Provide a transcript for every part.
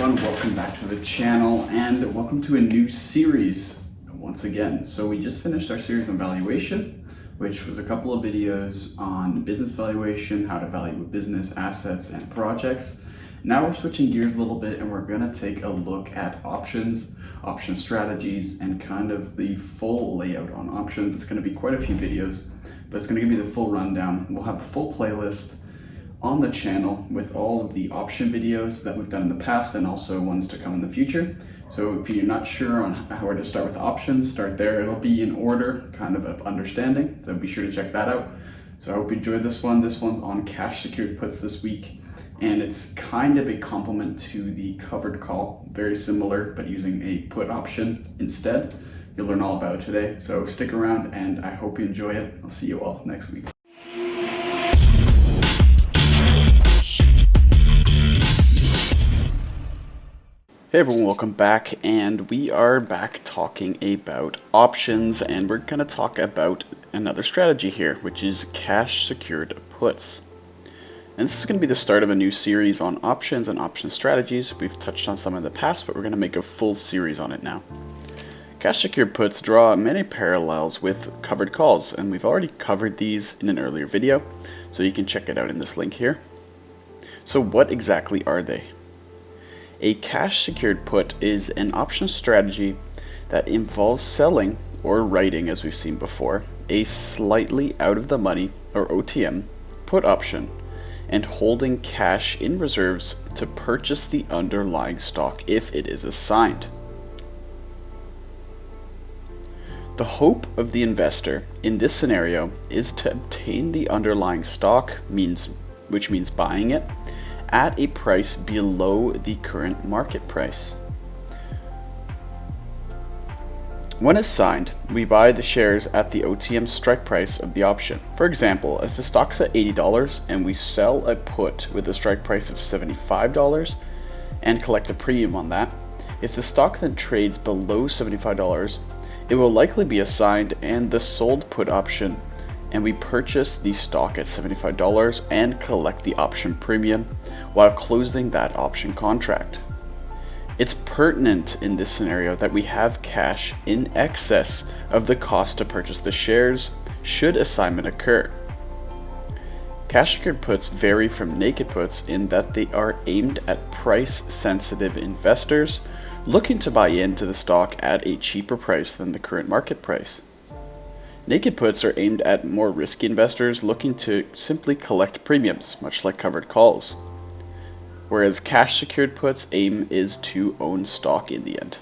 everyone, welcome back to the channel and welcome to a new series once again. So we just finished our series on valuation, which was a couple of videos on business valuation, how to value a business, assets, and projects. Now we're switching gears a little bit and we're going to take a look at options, option strategies, and kind of the full layout on options. It's going to be quite a few videos, but it's going to give you the full rundown. We'll have a full playlist on the channel with all of the option videos that we've done in the past and also ones to come in the future. So if you're not sure on where to start with options, start there. It'll be in order kind of understanding, so be sure to check that out. So I hope you enjoyed this one. This one's on cash secured puts this week, and it's kind of a complement to the covered call, very similar, but using a put option instead. You'll learn all about it today, so stick around and I hope you enjoy it. I'll see you all next week. Hey everyone, welcome back, and we are back talking about options, and we're going to talk about another strategy here, which is cash secured puts. And this is going to be the start of a new series on options and option strategies. We've touched on some in the past, but we're going to make a full series on it now. Cash secured puts draw many parallels with covered calls, and we've already covered these in an earlier video, so you can check it out in this link here. So what exactly are they? A cash secured put is an option strategy that involves selling or writing, as we've seen before, a slightly out of the money or OTM put option and holding cash in reserves to purchase the underlying stock if it is assigned. The hope of the investor in this scenario is to obtain the underlying stock, which means buying it, at a price below the current market price. When assigned, we buy the shares at the OTM strike price of the option. For example, if the stock's at $80 and we sell a put with a strike price of $75 and collect a premium on that, if the stock then trades below $75, it will likely be assigned and the sold put option, and we purchase the stock at $75 and collect the option premium while closing that option contract. It's pertinent in this scenario that we have cash in excess of the cost to purchase the shares should assignment occur. Cash secured puts vary from naked puts in that they are aimed at price-sensitive investors looking to buy into the stock at a cheaper price than the current market price. Naked puts are aimed at more risky investors looking to simply collect premiums, much like covered calls. Whereas cash secured puts aim is to own stock in the end.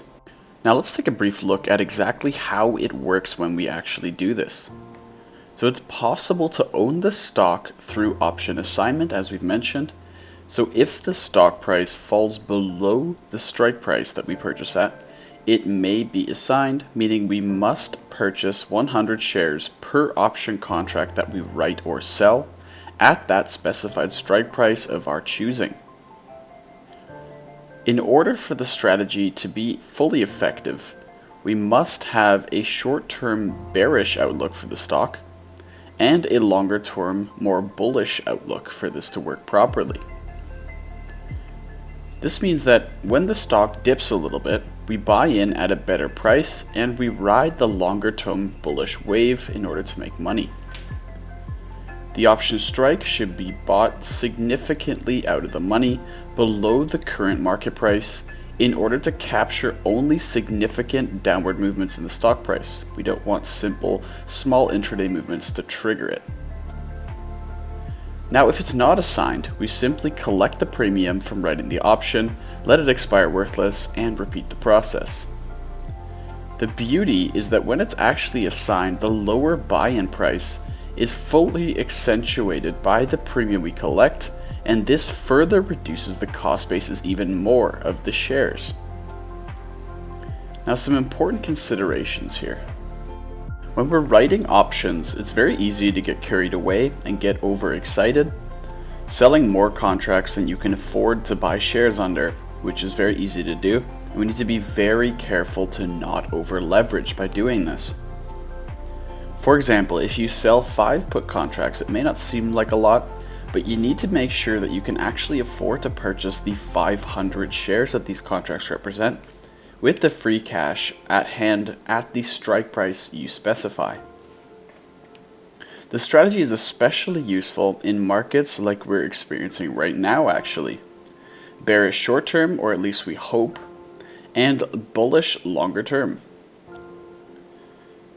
Now let's take a brief look at exactly how it works when we actually do this. So it's possible to own the stock through option assignment, as we've mentioned. So if the stock price falls below the strike price that we purchase at, it may be assigned, meaning we must purchase 100 shares per option contract that we write or sell at that specified strike price of our choosing. In order for the strategy to be fully effective, we must have a short-term bearish outlook for the stock and a longer-term, more bullish outlook for this to work properly. This means that when the stock dips a little bit, we buy in at a better price and we ride the longer-term bullish wave in order to make money. The option strike should be bought significantly out of the money below the current market price in order to capture only significant downward movements in the stock price. We don't want simple, small intraday movements to trigger it. Now, if it's not assigned, we simply collect the premium from writing the option, let it expire worthless, and repeat the process. The beauty is that when it's actually assigned, the lower buy-in price is fully accentuated by the premium we collect, and this further reduces the cost basis even more of the shares. Now, some important considerations here. When we're writing options, it's very easy to get carried away and get overexcited, selling more contracts than you can afford to buy shares under, which is very easy to do, and we need to be very careful to not over leverage by doing this. For example, if you sell 5 put contracts, it may not seem like a lot, but you need to make sure that you can actually afford to purchase the 500 shares that these contracts represent with the free cash at hand at the strike price you specify. The strategy is especially useful in markets like we're experiencing right now actually. Bearish short term, or at least we hope, and bullish longer term.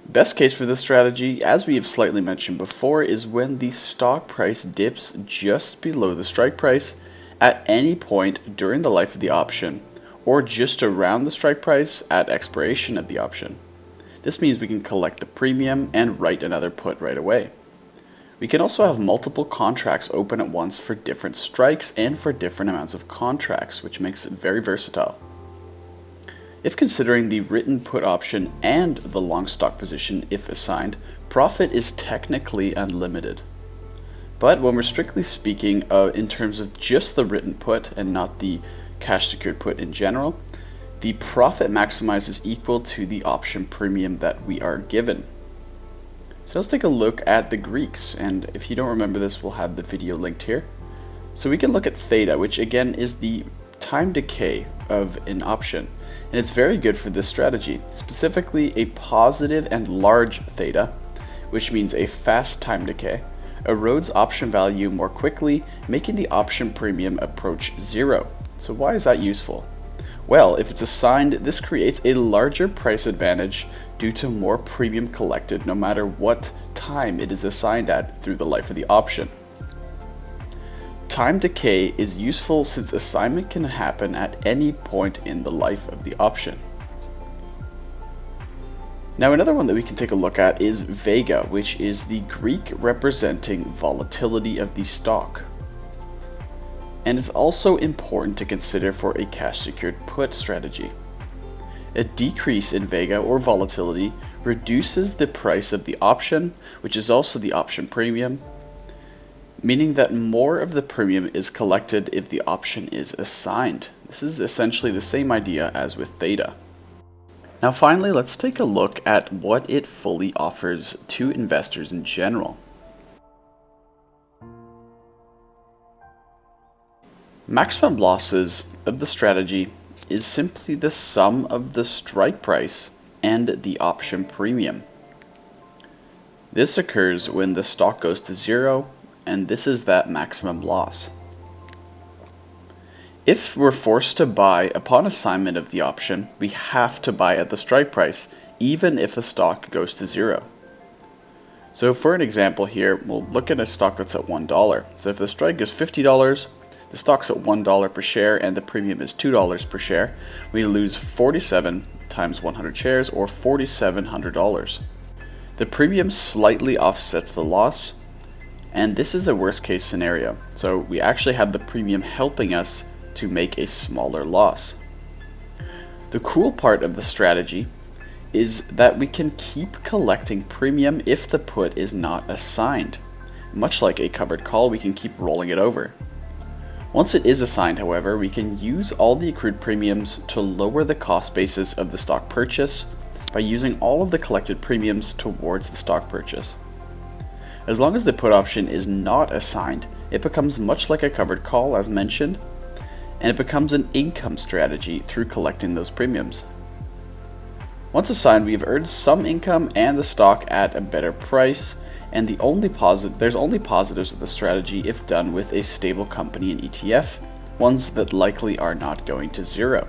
Best case for this strategy, as we have slightly mentioned before, is when the stock price dips just below the strike price at any point during the life of the option, or just around the strike price at expiration of the option. This means we can collect the premium and write another put right away. We can also have multiple contracts open at once for different strikes and for different amounts of contracts, which makes it very versatile. If considering the written put option and the long stock position if assigned, profit is technically unlimited. But when we're strictly speaking in terms of just the written put and not the cash secured put in general, the profit maximize is equal to the option premium that we are given. So let's take a look at the Greeks, and if you don't remember this, we'll have the video linked here. So we can look at theta, which again is the time decay of an option, and it's very good for this strategy, specifically a positive and large theta, which means a fast time decay, erodes option value more quickly, making the option premium approach zero. So why is that useful? Well, if it's assigned, this creates a larger price advantage due to more premium collected no matter what time it is assigned at through the life of the option. Time decay is useful since assignment can happen at any point in the life of the option. Now another one that we can take a look at is Vega, which is the Greek representing volatility of the stock. And it's also important to consider for a cash secured put strategy. A decrease in Vega or volatility reduces the price of the option, which is also the option premium, meaning that more of the premium is collected if the option is assigned. This is essentially the same idea as with theta. Now finally, let's take a look at what it fully offers to investors in general. Maximum losses of the strategy is simply the sum of the strike price and the option premium. This occurs when the stock goes to zero, and this is that maximum loss. If we're forced to buy upon assignment of the option, we have to buy at the strike price, even if the stock goes to zero. So for an example here, we'll look at a stock that's at $1. So if the strike is $50, the stock's at $1 per share and the premium is $2 per share, we lose 47 times 100 shares, or $4,700. The premium slightly offsets the loss, and this is a worst case scenario. So we actually have the premium helping us to make a smaller loss. The cool part of the strategy is that we can keep collecting premium if the put is not assigned. Much like a covered call, we can keep rolling it over. Once it is assigned, however, we can use all the accrued premiums to lower the cost basis of the stock purchase by using all of the collected premiums towards the stock purchase. As long as the put option is not assigned, it becomes much like a covered call as mentioned, and it becomes an income strategy through collecting those premiums. Once assigned, we've earned some income and the stock at a better price, and there's only positives of the strategy if done with a stable company and ETF, ones that likely are not going to zero.